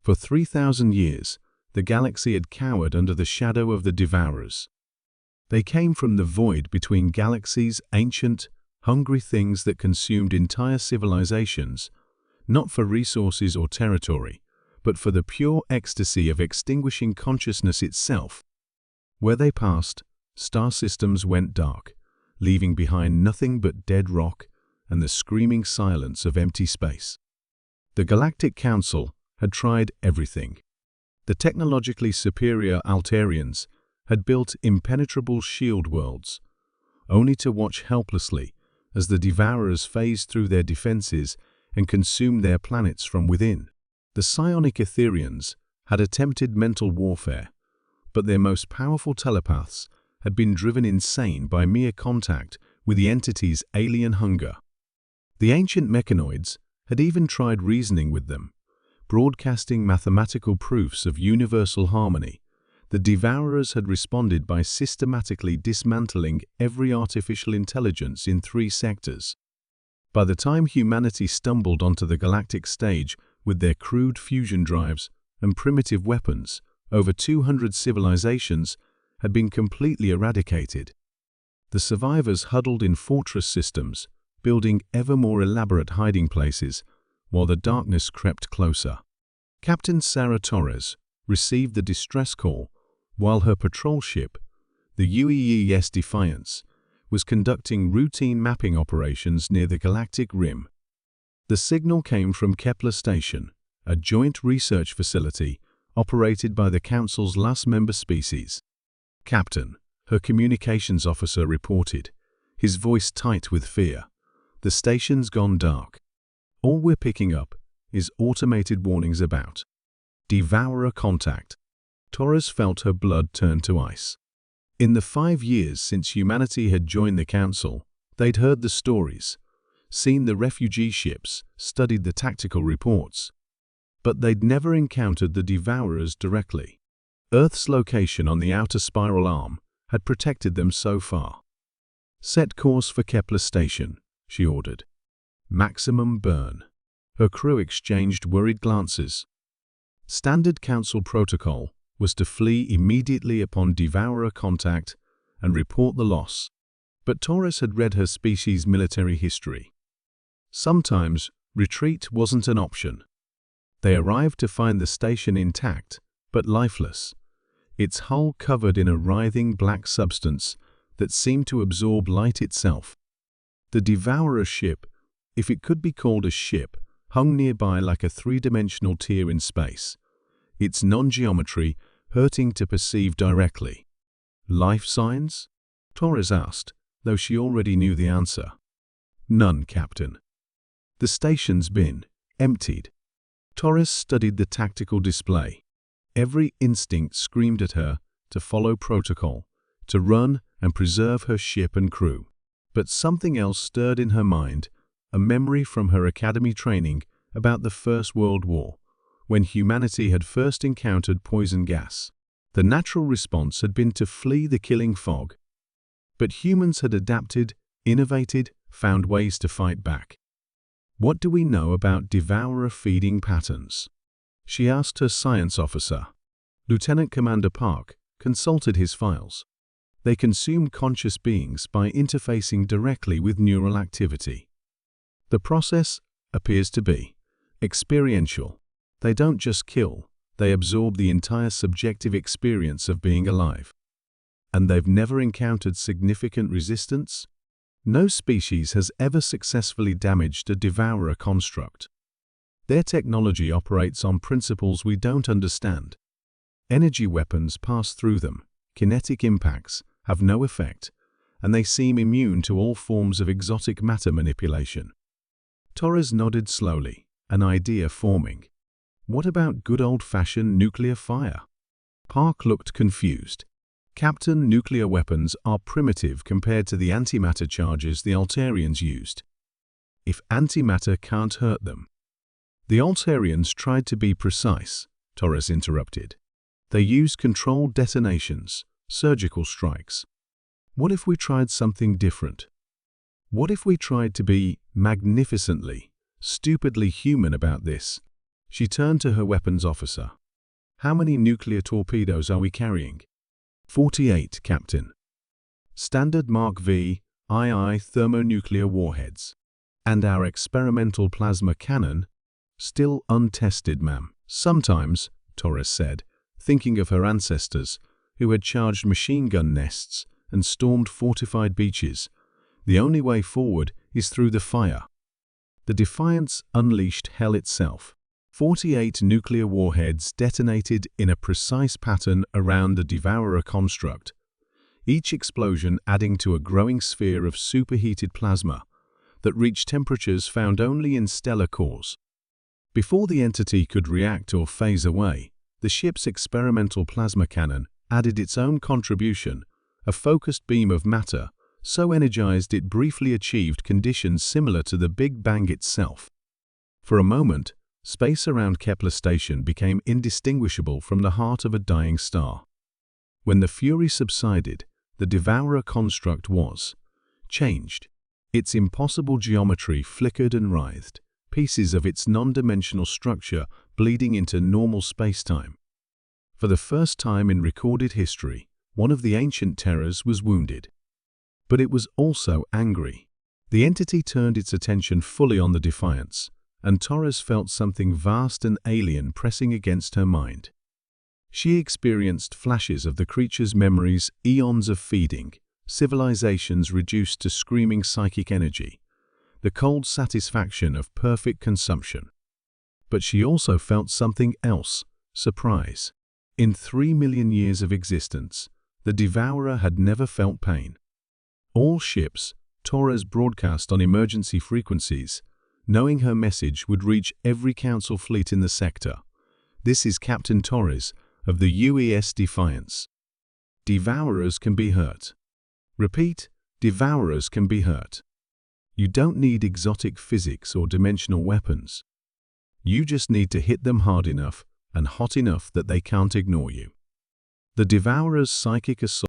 For 3,000 years, the galaxy had cowered under the shadow of the Devourers. They came from the void between galaxies, ancient, hungry things that consumed entire civilizations, not for resources or territory, but for the pure ecstasy of extinguishing consciousness itself. Where they passed, star systems went dark, leaving behind nothing but dead rock and the screaming silence of empty space. The Galactic Council had tried everything. The technologically superior Altarians had built impenetrable shield worlds, only to watch helplessly as the Devourers phased through their defenses and consumed their planets from within. The psionic Etherians had attempted mental warfare, but their most powerful telepaths had been driven insane by mere contact with the entity's alien hunger. The ancient mechanoids had even tried reasoning with them, broadcasting mathematical proofs of universal harmony. The Devourers had responded by systematically dismantling every artificial intelligence in 3 sectors. By the time humanity stumbled onto the galactic stage with their crude fusion drives and primitive weapons, over 200 civilizations had been completely eradicated. The survivors huddled in fortress systems, building ever more elaborate hiding places, while the darkness crept closer. Captain Sarah Torres received the distress call while her patrol ship, the UEES Defiance, was conducting routine mapping operations near the galactic rim. The signal came from Kepler Station, a joint research facility operated by the Council's last member species. "Captain," her communications officer reported, his voice tight with fear, "the station's gone dark. All we're picking up is automated warnings about Devourer contact." Torres felt her blood turn to ice. In the 5 years since humanity had joined the Council, they'd heard the stories, seen the refugee ships, studied the tactical reports. But they'd never encountered the Devourers directly. Earth's location on the outer spiral arm had protected them so far. "Set course for Kepler Station," she ordered. "Maximum burn." Her crew exchanged worried glances. Standard Council protocol was to flee immediately upon Devourer contact and report the loss. But Torres had read her species' military history. Sometimes retreat wasn't an option. They arrived to find the station intact, but lifeless, its hull covered in a writhing black substance that seemed to absorb light itself. The Devourer ship, if it could be called a ship, hung nearby like a 3-dimensional tear in space, its non-geometry hurting to perceive directly. "Life signs?" Torres asked, though she already knew the answer. "None, Captain. The station's been emptied." Torres studied the tactical display. Every instinct screamed at her to follow protocol, to run and preserve her ship and crew. But something else stirred in her mind, a memory from her academy training about the First World War, when humanity had first encountered poison gas. The natural response had been to flee the killing fog. But humans had adapted, innovated, found ways to fight back. "What do we know about Devourer feeding patterns?" she asked her science officer. Lieutenant Commander Park consulted his files. They consume conscious beings by interfacing directly with neural activity. The process appears to be experiential. They don't just kill, they absorb the entire subjective experience of being alive. And they've never encountered significant resistance? No species has ever successfully damaged a Devourer construct. Their technology operates on principles we don't understand. Energy weapons pass through them, kinetic impacts have no effect, and they seem immune to all forms of exotic matter manipulation. Torres nodded slowly, an idea forming. What about good old-fashioned nuclear fire? Park looked confused. "Captain, nuclear weapons are primitive compared to the antimatter charges the Altarians used. If antimatter can't hurt them." "The Altarians tried to be precise," Torres interrupted. "They used controlled detonations, surgical strikes. What if we tried something different? What if we tried to be magnificently, stupidly human about this? She turned to her weapons officer. "How many nuclear torpedoes are we carrying?" 48, Captain. "Standard Mark V, II thermonuclear warheads. And our experimental plasma cannon? Still untested, ma'am." "Sometimes," Torres said, thinking of her ancestors, who had charged machine gun nests and stormed fortified beaches, "the only way forward is through the fire." The Defiance unleashed hell itself. 48 nuclear warheads detonated in a precise pattern around the Devourer construct, each explosion adding to a growing sphere of superheated plasma that reached temperatures found only in stellar cores. Before the entity could react or phase away, the ship's experimental plasma cannon added its own contribution, a focused beam of matter so energized it briefly achieved conditions similar to the Big Bang itself. For a moment, space around Kepler Station became indistinguishable from the heart of a dying star. When the fury subsided, the Devourer construct was changed. Its impossible geometry flickered and writhed, pieces of its non-dimensional structure bleeding into normal spacetime. For the first time in recorded history, one of the ancient terrors was wounded. But it was also angry. The entity turned its attention fully on the Defiance, and Torres felt something vast and alien pressing against her mind. She experienced flashes of the creature's memories, eons of feeding, civilizations reduced to screaming psychic energy, the cold satisfaction of perfect consumption. But she also felt something else, surprise. In 3 million years of existence, the Devourer had never felt pain. All ships, Torres broadcast on emergency frequencies, knowing her message would reach every Council fleet in the sector. "This is Captain Torres of the UES Defiance. Devourers can be hurt. Repeat, Devourers can be hurt. You don't need exotic physics or dimensional weapons. You just need to hit them hard enough and hot enough that they can't ignore you." The Devourer's psychic assault